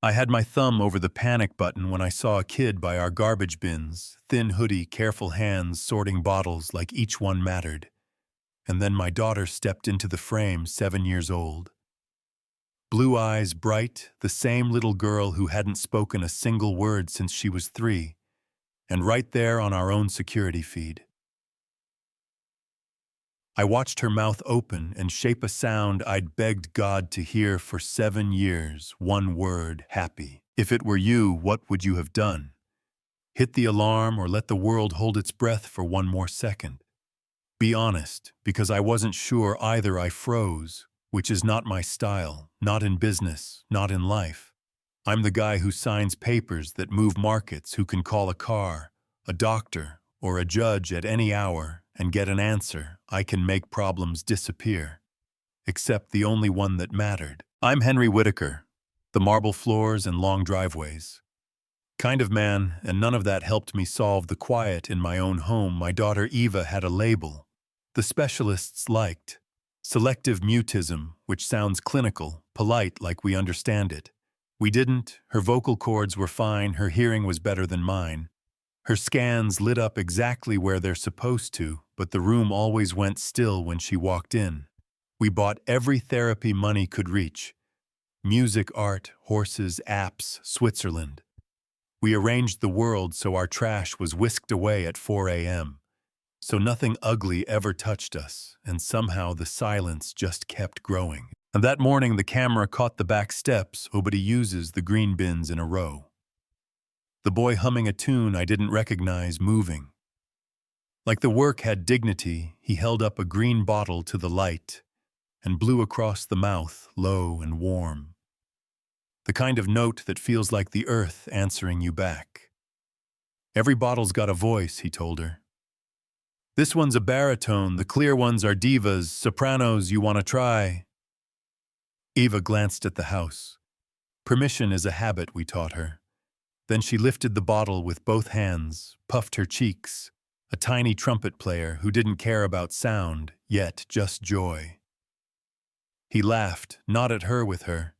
I had my thumb over the panic button when I saw a kid by our garbage bins, thin hoodie, careful hands sorting bottles like each one mattered. And then my daughter stepped into the frame, 7 years old. Blue eyes bright, the same little girl who hadn't spoken a single word since she was 3, and right there on our own security feed. I watched her mouth open and shape a sound I'd begged God to hear for 7 years, one word, happy. If it were you, what would you have done? Hit the alarm or let the world hold its breath for one more second? Be honest, because I wasn't sure either. I froze, which is not my style, not in business, not in life. I'm the guy who signs papers that move markets, who can call a car, a doctor, or a judge at any hour and get an answer. I can make problems disappear. Except the only one that mattered. I'm Henry Whitaker, the marble floors and long driveways. Kind of man, and none of that helped me solve the quiet in my own home. My daughter Eva had a label the specialists liked. Selective mutism, which sounds clinical, polite like we understand it. We didn't. Her vocal cords were fine, her hearing was better than mine. Her scans lit up exactly where they're supposed to, but the room always went still when she walked in. We bought every therapy money could reach. Music, art, horses, apps, Switzerland. We arranged the world so our trash was whisked away at 4 a.m. So nothing ugly ever touched us, and somehow the silence just kept growing. And that morning the camera caught the back steps. Nobody uses the green bins in a row. The boy humming a tune I didn't recognize, moving. Like the work had dignity, he held up a green bottle to the light and blew across the mouth, low and warm. The kind of note that feels like the earth answering you back. Every bottle's got a voice, he told her. This one's a baritone, the clear ones are divas, sopranos you want to try. Eva glanced at the house. Permission is a habit, we taught her. Then she lifted the bottle with both hands, puffed her cheeks, a tiny trumpet player who didn't care about sound, yet just joy. He laughed, not at her, with her,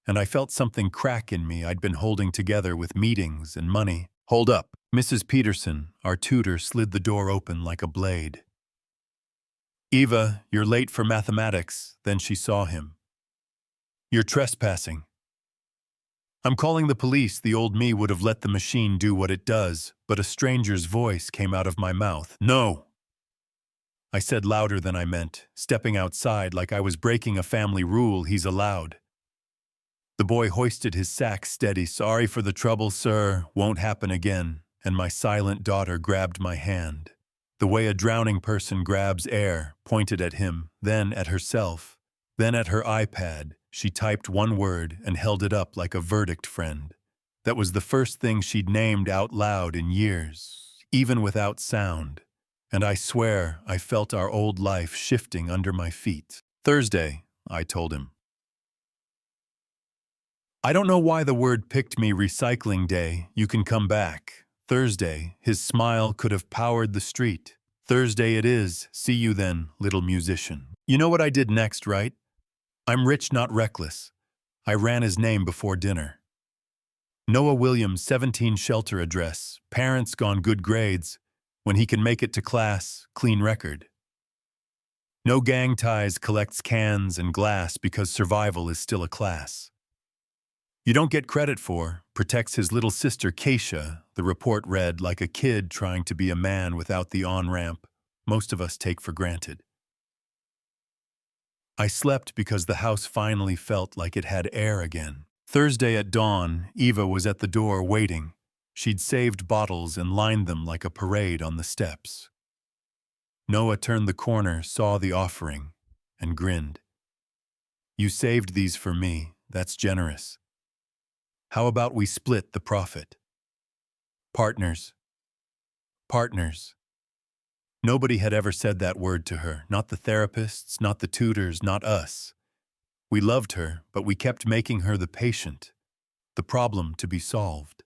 and I felt something crack in me I'd been holding together with meetings and money. Hold up. Mrs. Peterson, our tutor, slid the door open like a blade. Eva, you're late for mathematics. Then she saw him. You're trespassing. I'm calling the police. The old me would have let the machine do what it does, but a stranger's voice came out of my mouth. No! I said louder than I meant, stepping outside like I was breaking a family rule. He's allowed. The boy hoisted his sack steady. Sorry for the trouble, sir. Won't happen again. And my silent daughter grabbed my hand. The way a drowning person grabs air, pointed at him, then at herself, then at her iPad. She typed one word and held it up like a verdict, friend. That was the first thing she'd named out loud in years, even without sound. And I swear I felt our old life shifting under my feet. Thursday, I told him. I don't know why the word picked me. Recycling day, you can come back. Thursday, his smile could have powered the street. Thursday it is. See you then, little musician. You know what I did next, right? I'm rich, not reckless. I ran his name before dinner. Noah Williams, 17 shelter address, parents gone, good grades. When he can make it to class, clean record. No gang ties, collects cans and glass because survival is still a class. You don't get credit for, protects his little sister Keisha, the report read, like a kid trying to be a man without the on-ramp most of us take for granted. I slept because the house finally felt like it had air again. Thursday at dawn, Eva was at the door waiting. She'd saved bottles and lined them like a parade on the steps. Noah turned the corner, saw the offering, and grinned. You saved these for me, that's generous. How about we split the profit? Partners. Partners. Nobody had ever said that word to her, not the therapists, not the tutors, not us. We loved her, but we kept making her the patient, the problem to be solved.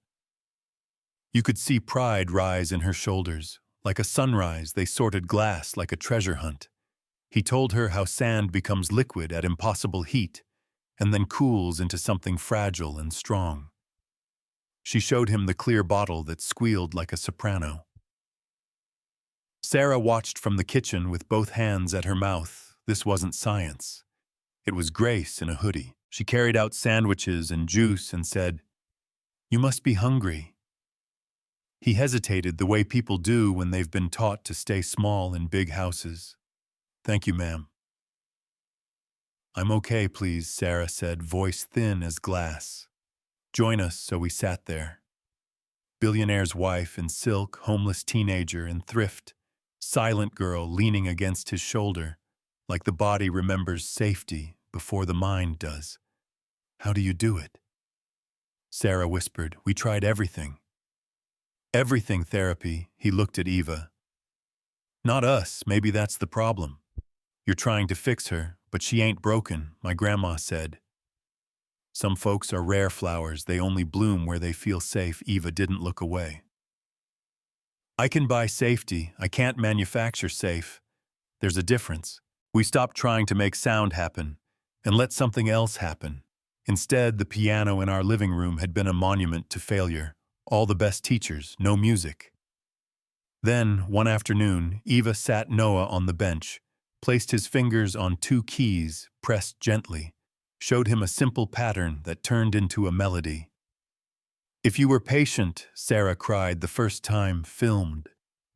You could see pride rise in her shoulders. Like a sunrise, they sorted glass like a treasure hunt. He told her how sand becomes liquid at impossible heat, and then cools into something fragile and strong. She showed him the clear bottle that squealed like a soprano. Sarah watched from the kitchen with both hands at her mouth. This wasn't science. It was Grace in a hoodie. She carried out sandwiches and juice and said, "You must be hungry." He hesitated the way people do when they've been taught to stay small in big houses. "Thank you, ma'am." "I'm okay, please," Sarah said, voice thin as glass. "Join us," so we sat there. Billionaire's wife in silk, homeless teenager in thrift, silent girl leaning against his shoulder, like the body remembers safety before the mind does. "How do you do it?" Sarah whispered, "We tried everything." "Everything therapy," he looked at Eva. "Not us, maybe that's the problem. You're trying to fix her, but she ain't broken," my grandma said. "Some folks are rare flowers, they only bloom where they feel safe." Eva didn't look away. "I can buy safety, I can't manufacture safe. There's a difference. We stopped trying to make sound happen and let something else happen. Instead, the piano in our living room had been a monument to failure. All the best teachers, no music." Then, one afternoon, Eva sat Noah on the bench, placed his fingers on 2 keys, pressed gently, showed him a simple pattern that turned into a melody. "If you were patient," Sarah cried the first time, filmed.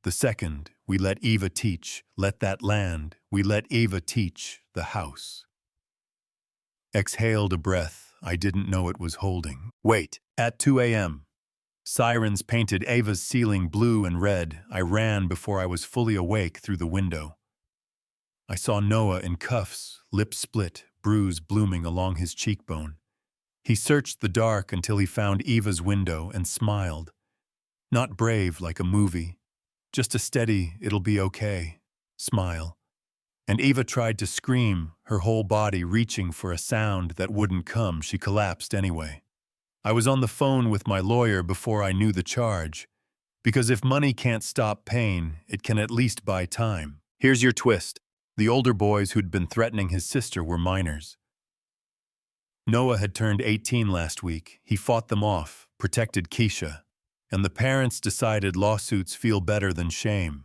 The second, "We let Eva teach, let that land, we let Eva teach the house." Exhaled a breath I didn't know it was holding. Wait, at 2 a.m. Sirens painted Eva's ceiling blue and red. I ran before I was fully awake through the window. I saw Noah in cuffs, lips split, bruise blooming along his cheekbone. He searched the dark until he found Eva's window and smiled. Not brave like a movie, just a steady, "it'll be okay" smile. And Eva tried to scream, her whole body reaching for a sound that wouldn't come. She collapsed anyway. I was on the phone with my lawyer before I knew the charge. Because if money can't stop pain, it can at least buy time. Here's your twist. The older boys who'd been threatening his sister were minors. Noah had turned 18 last week. He fought them off, protected Keisha. And the parents decided lawsuits feel better than shame.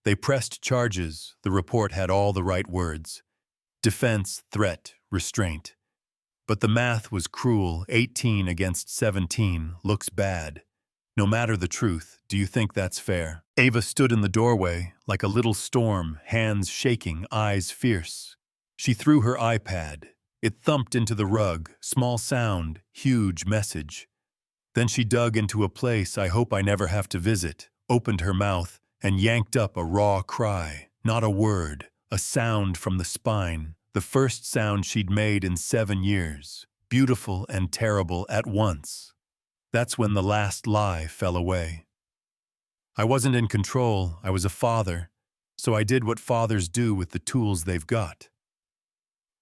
They pressed charges. The report had all the right words. Defense, threat, restraint. But the math was cruel. 18 against 17 looks bad. No matter the truth, do you think that's fair? Eva stood in the doorway, like a little storm, hands shaking, eyes fierce. She threw her iPad. It thumped into the rug, small sound, huge message. Then she dug into a place I hope I never have to visit, opened her mouth, and yanked up a raw cry. Not a word, a sound from the spine, the first sound she'd made in 7 years. Beautiful and terrible at once. That's when the last lie fell away. I wasn't in control, I was a father, so I did what fathers do with the tools they've got.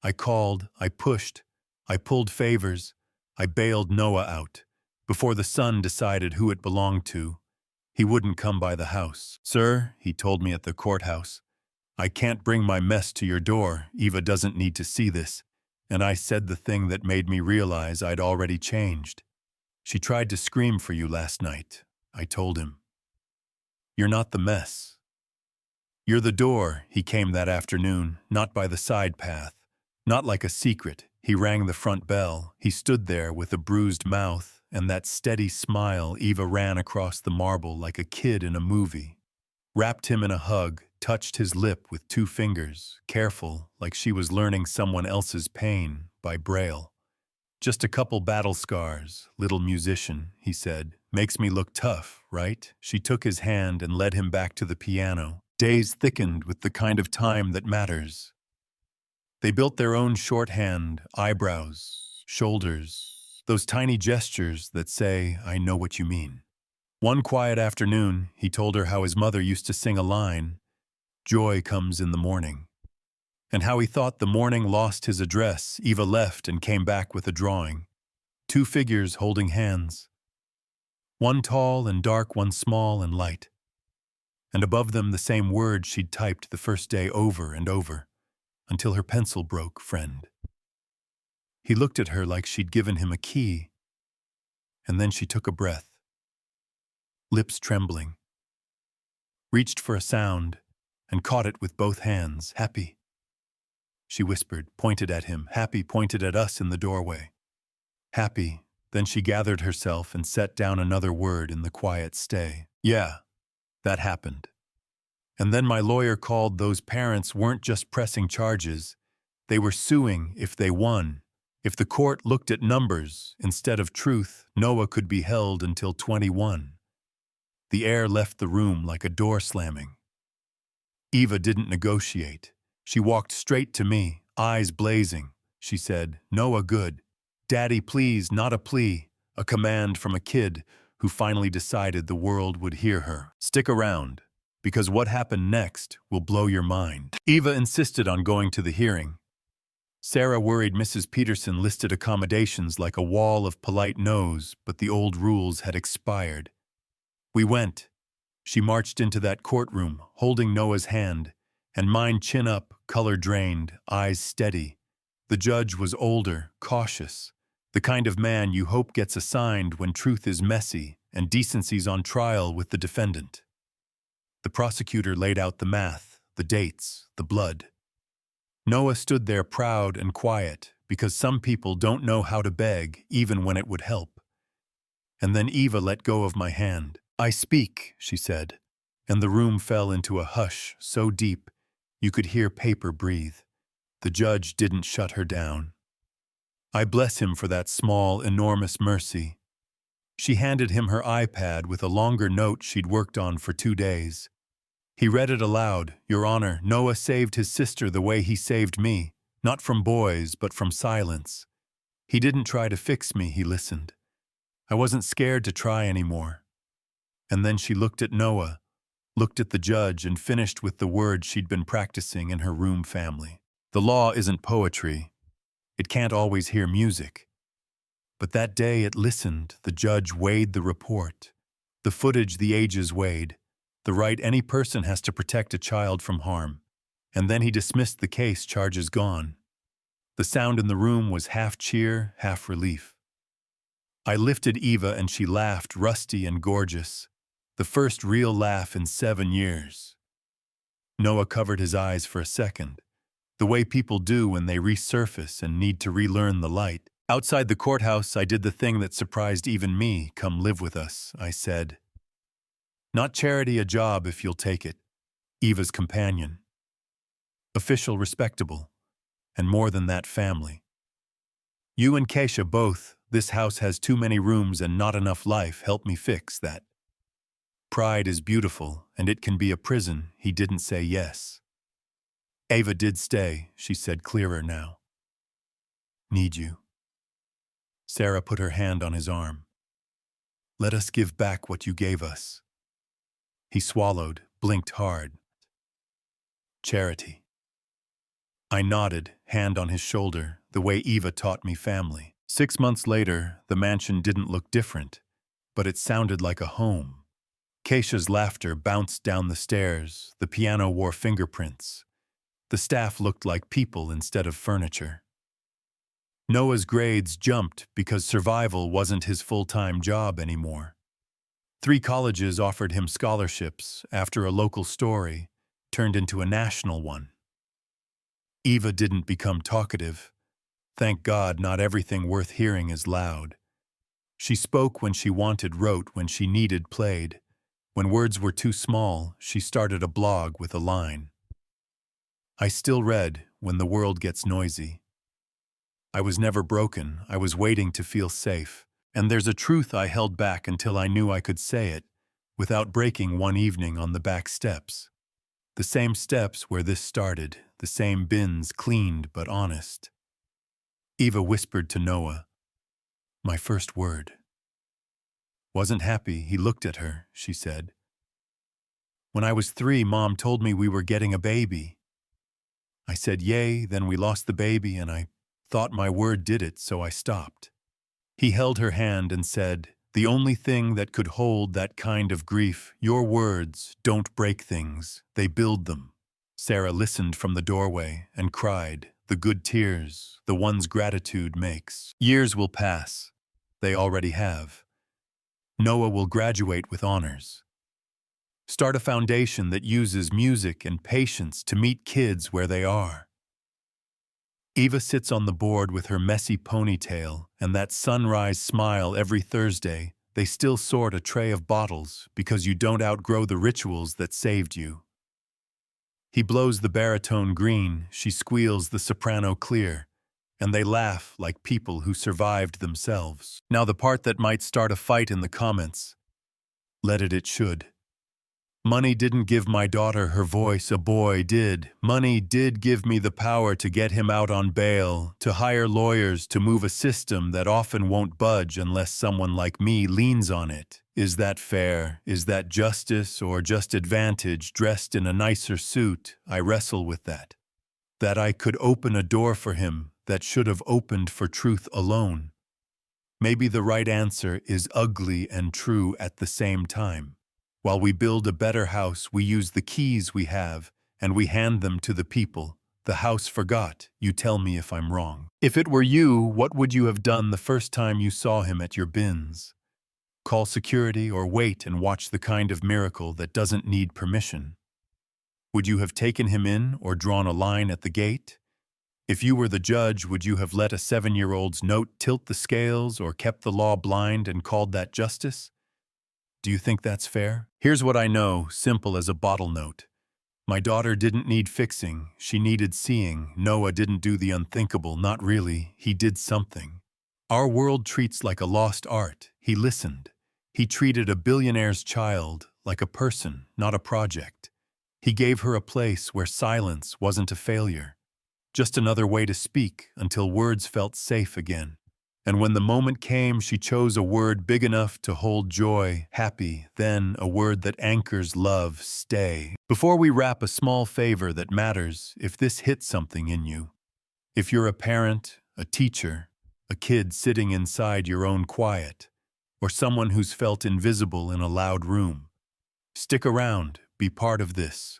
I called, I pushed, I pulled favors, I bailed Noah out, before the son decided who it belonged to. He wouldn't come by the house. "Sir," he told me at the courthouse, "I can't bring my mess to your door. Eva doesn't need to see this." And I said the thing that made me realize I'd already changed. "She tried to scream for you last night," I told him. "You're not the mess. You're the door." He came that afternoon, not by the side path, not like a secret. He rang the front bell. He stood there with a bruised mouth and that steady smile. Eva ran across the marble like a kid in a movie. Wrapped him in a hug, touched his lip with 2 fingers, careful, like she was learning someone else's pain by Braille. "Just a couple battle scars, little musician," he said. "Makes me look tough, right?" She took his hand and led him back to the piano. Days thickened with the kind of time that matters. They built their own shorthand, eyebrows, shoulders, those tiny gestures that say, "I know what you mean." One quiet afternoon, he told her how his mother used to sing a line, "Joy comes in the morning," and how he thought the morning lost his address. Eva left and came back with a drawing. 2 figures holding hands. One tall and dark, one small and light. And above them the same word she'd typed the first day over and over, until her pencil broke, friend. He looked at her like she'd given him a key, and then she took a breath, lips trembling, reached for a sound, and caught it with both hands. "Happy," she whispered, pointed at him. Happy pointed at us in the doorway. "Happy." Then she gathered herself and set down another word in the quiet stay. "Yeah, that happened. And then my lawyer called. Those parents weren't just pressing charges. They were suing if they won. If the court looked at numbers instead of truth, Noah could be held until 21. The air left the room like a door slamming. Eva didn't negotiate. She walked straight to me, eyes blazing. She said, "Noah, good. Daddy, please, not a plea. A command from a kid who finally decided the world would hear her. Stick around, because what happened next will blow your mind." Eva insisted on going to the hearing. Sarah worried Mrs. Peterson listed accommodations like a wall of polite no's, but the old rules had expired. We went. She marched into that courtroom, holding Noah's hand, and mine chin up, color drained, eyes steady. The judge was older, cautious, the kind of man you hope gets assigned when truth is messy and decency's on trial with the defendant. The prosecutor laid out the math, the dates, the blood. Noah stood there proud and quiet, because some people don't know how to beg, even when it would help. And then Eva let go of my hand. "I speak," she said, and the room fell into a hush so deep you could hear paper breathe. The judge didn't shut her down. I bless him for that small, enormous mercy. She handed him her iPad with a longer note she'd worked on for 2 days. He read it aloud. "Your Honor, Noah saved his sister the way he saved me, not from boys, but from silence. He didn't try to fix me, he listened. I wasn't scared to try anymore." And then she looked at Noah, looked at the judge, and finished with the words she'd been practicing in her room family. "The law isn't poetry. It can't always hear music." But that day it listened. The judge weighed the report, the footage the ages weighed, the right any person has to protect a child from harm. And then he dismissed the case, charges gone. The sound in the room was half cheer, half relief. I lifted Eva and she laughed, rusty and gorgeous. The first real laugh in 7 years. Noah covered his eyes for a second, the way people do when they resurface and need to relearn the light. Outside the courthouse, I did the thing that surprised even me. "Come live with us," I said. Not charity, a job if you'll take it. Eva's companion. Official, respectable, and more than that, family. You and Keisha both. This house has too many rooms and not enough life. Help me fix that. Pride is beautiful, and it can be a prison. He didn't say yes. Ava did stay, she said clearer now. Need you. Sarah put her hand on his arm. Let us give back what you gave us. He swallowed, blinked hard. Charity. I nodded, hand on his shoulder, the way Eva taught me family. 6 months later, the mansion didn't look different, but it sounded like a home. Keisha's laughter bounced down the stairs, the piano wore fingerprints. The staff looked like people instead of furniture. Noah's grades jumped because survival wasn't his full-time job anymore. 3 colleges offered him scholarships after a local story turned into a national one. Eva didn't become talkative. Thank God not everything worth hearing is loud. She spoke when she wanted, wrote when she needed, played. When words were too small, she started a blog with a line. I still read when the world gets noisy. I was never broken, I was waiting to feel safe. And there's a truth I held back until I knew I could say it, without breaking one evening on the back steps. The same steps where this started, the same bins cleaned but honest. Eva whispered to Noah, my first word. Wasn't happy, he looked at her, she said. When I was 3, Mom told me we were getting a baby. I said yay, then we lost the baby and I thought my word did it, so I stopped. He held her hand and said, the only thing that could hold that kind of grief, your words don't break things, they build them. Sarah listened from the doorway and cried. the good tears, the ones gratitude makes. Years will pass. They already have. Noah will graduate with honors. Start a foundation that uses music and patience to meet kids where they are. Eva sits on the board with her messy ponytail and that sunrise smile every Thursday. They still sort a tray of bottles because you don't outgrow the rituals that saved you. He blows the baritone green, she squeals the soprano clear, and they laugh like people who survived themselves. Now the part that might start a fight in the comments. Let it should. Money didn't give my daughter her voice, a boy did. Money did give me the power to get him out on bail, to hire lawyers, to move a system that often won't budge unless someone like me leans on it. Is that fair? Is that justice or just advantage dressed in a nicer suit? I wrestle with that. That I could open a door for him that should have opened for truth alone. Maybe the right answer is ugly and true at the same time. While we build a better house, we use the keys we have, and we hand them to the people. The house forgot. You tell me if I'm wrong. If it were you, what would you have done the first time you saw him at your bins? Call security or wait and watch the kind of miracle that doesn't need permission? Would you have taken him in or drawn a line at the gate? If you were the judge, would you have let a 7-year-old's note tilt the scales or kept the law blind and called that justice? Do you think that's fair? Here's what I know, simple as a bottle note. My daughter didn't need fixing, she needed seeing. Noah didn't do the unthinkable, not really, he did something. Our world treats like a lost art. He listened. He treated a billionaire's child like a person, not a project. He gave her a place where silence wasn't a failure. Just another way to speak until words felt safe again. And when the moment came, she chose a word big enough to hold joy, happy, then a word that anchors love, stay. Before we wrap, a small favor that matters if this hits something in you. If you're a parent, a teacher, a kid sitting inside your own quiet, or someone who's felt invisible in a loud room, stick around, be part of this.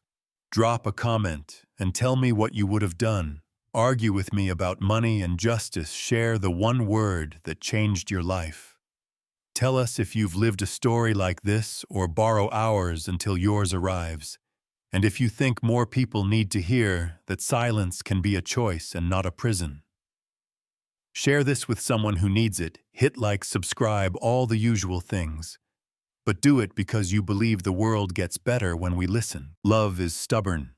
Drop a comment and tell me what you would have done. Argue with me about money and justice. Share the one word that changed your life. Tell us if you've lived a story like this or borrow ours until yours arrives. And if you think more people need to hear that silence can be a choice and not a prison. Share this with someone who needs it. Hit like, subscribe, all the usual things. But do it because you believe the world gets better when we listen. Love is stubborn.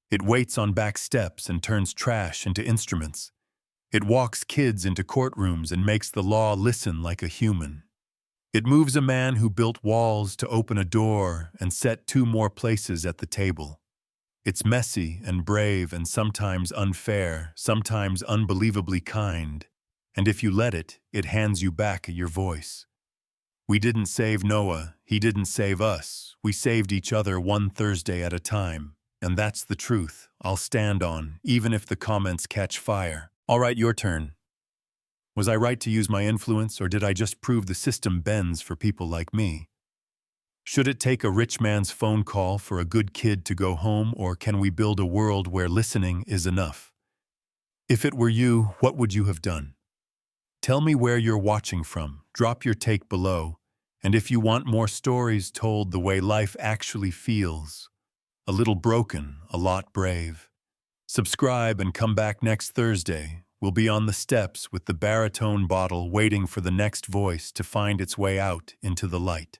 It waits on back steps and turns trash into instruments. It walks kids into courtrooms and makes the law listen like a human. It moves a man who built walls to open a door and set 2 more places at the table. It's messy and brave and sometimes unfair, sometimes unbelievably kind. And if you let it, it hands you back your voice. We didn't save Noah, he didn't save us. We saved each other one Thursday at a time. And that's the truth I'll stand on, even if the comments catch fire. All right, your turn. Was I right to use my influence, or did I just prove the system bends for people like me? Should it take a rich man's phone call for a good kid to go home, or can we build a world where listening is enough? If it were you, what would you have done? Tell me where you're watching from. Drop your take below. And if you want more stories told the way life actually feels, a little broken, a lot brave, subscribe and come back next Thursday. We'll be on the steps with the baritone bottle waiting for the next voice to find its way out into the light.